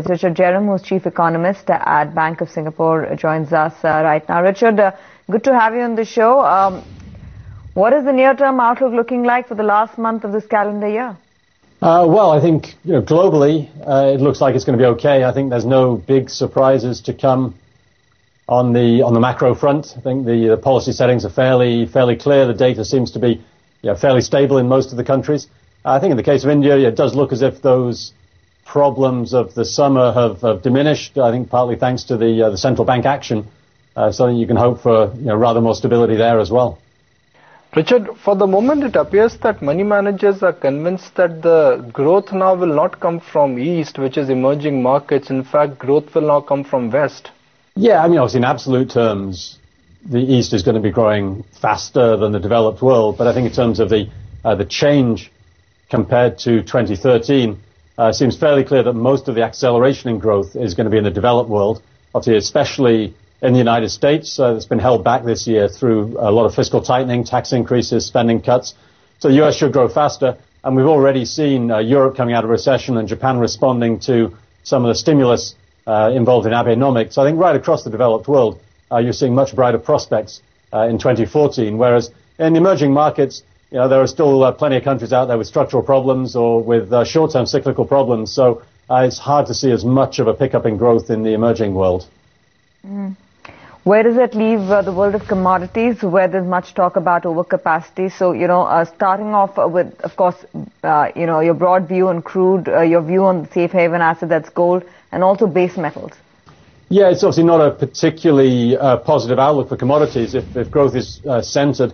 is Richard Jerram, who's Chief Economist at Bank of Singapore, joins us right now. Richard, good to have you on the show. What is the near-term outlook looking like for the last month of this calendar year? Well, I think globally it looks like it's going to be okay. I think there's no big surprises to come on the macro front. I think the policy settings are fairly clear. The data seems to be fairly stable in most of the countries. I think in the case of India, it does look as if those problems of the summer have diminished. I think partly thanks to the central bank action. So you can hope for rather more stability there as well. Richard, for the moment it appears that money managers are convinced that the growth now will not come from East, which is emerging markets. In fact, growth will now come from West. Yeah, I mean, obviously in absolute terms, the East is going to be growing faster than the developed world. But I think in terms of the change compared to 2013, seems fairly clear that most of the acceleration in growth is going to be in the developed world, obviously especially in the United States. It's been held back this year through a lot of fiscal tightening, tax increases, spending cuts. So the US should grow faster. And we've already seen Europe coming out of recession and Japan responding to some of the stimulus involved in Abenomics. So I think right across the developed world, you're seeing much brighter prospects in 2014, whereas in the emerging markets, there are still plenty of countries out there with structural problems or with short-term cyclical problems. So it's hard to see as much of a pickup in growth in the emerging world. Where does it leave the world of commodities, where there's much talk about overcapacity? So, starting off with, of course, your broad view on crude, your view on the safe haven asset that's gold, and also base metals. Yeah, it's obviously not a particularly positive outlook for commodities. If growth is centered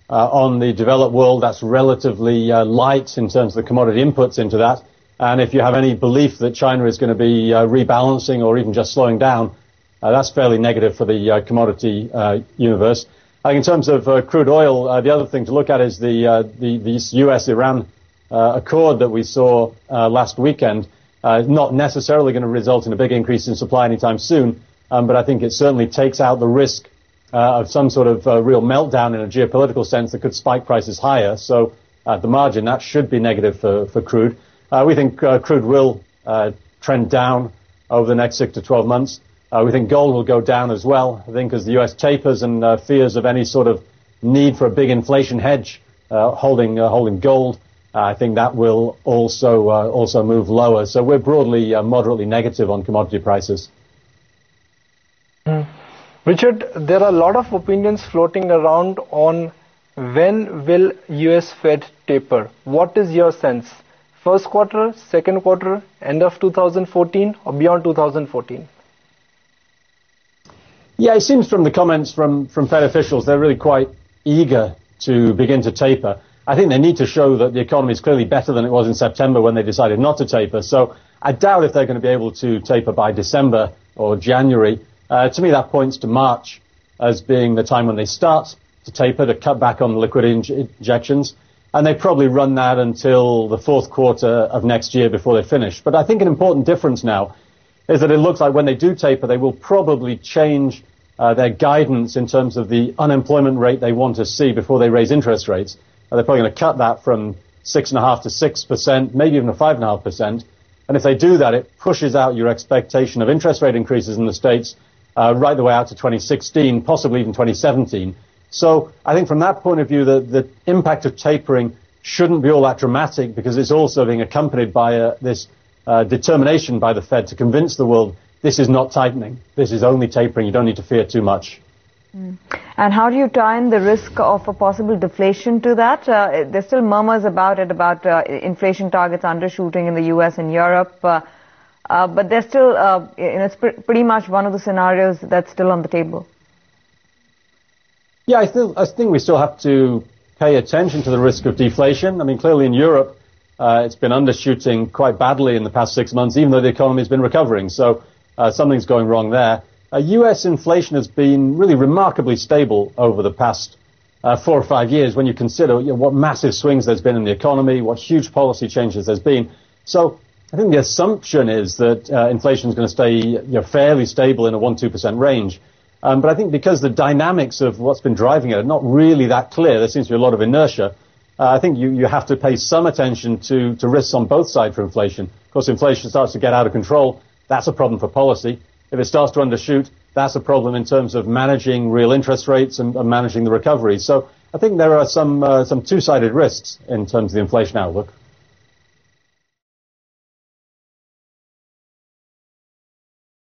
on the developed world, that's relatively light in terms of the commodity inputs into that. And if you have any belief that China is going to be rebalancing or even just slowing down, that's fairly negative for the commodity universe. In terms of crude oil, the other thing to look at is the US-Iran accord that we saw last weekend. Not necessarily going to result in a big increase in supply anytime soon, but I think it certainly takes out the risk of some sort of real meltdown in a geopolitical sense that could spike prices higher. So at the margin, that should be negative for crude. We think crude will trend down over the next 6 to 12 months. We think gold will go down as well. I think as the U.S. tapers and fears of any sort of need for a big inflation hedge holding gold, I think that will also move lower. So we're broadly moderately negative on commodity prices. Richard, there are a lot of opinions floating around on when will US Fed taper. What is your sense? First quarter, second quarter, end of 2014 or beyond 2014? Yeah, it seems from the comments from Fed officials, they're really quite eager to begin to taper. I think they need to show that the economy is clearly better than it was in September when they decided not to taper. So I doubt if they're going to be able to taper by December or January. To me, that points to March as being the time when they start to taper, to cut back on liquidity injections. And they probably run that until the fourth quarter of next year before they finish. But I think an important difference now is that it looks like when they do taper, they will probably change their guidance in terms of the unemployment rate they want to see before they raise interest rates. They're probably going to cut that from 6.5% to 6%, maybe even to 5.5%. And if they do that, it pushes out your expectation of interest rate increases in the States right the way out to 2016, possibly even 2017. So I think from that point of view, the impact of tapering shouldn't be all that dramatic because it's also being accompanied by this determination by the Fed to convince the world this is not tightening. This is only tapering. You don't need to fear too much. And how do you tie in the risk of a possible deflation to that? There's still murmurs about it, about inflation targets undershooting in the US and Europe. But there's still, it's pretty much one of the scenarios that's still on the table. Yeah, I think we still have to pay attention to the risk of deflation. I mean, clearly in Europe, it's been undershooting quite badly in the past 6 months, even though the economy has been recovering. So something's going wrong there. U.S. inflation has been really remarkably stable over the past 4 or 5 years when you consider what massive swings there's been in the economy, what huge policy changes there's been. So I think the assumption is that inflation is going to stay fairly stable in a 1-2% range. But I think because the dynamics of what's been driving it are not really that clear, there seems to be a lot of inertia. I think you have to pay some attention to risks on both sides for inflation. Of course, inflation starts to get out of control. that's a problem for policy. If it starts to undershoot, that's a problem in terms of managing real interest rates and managing the recovery. So I think there are some two-sided risks in terms of the inflation outlook.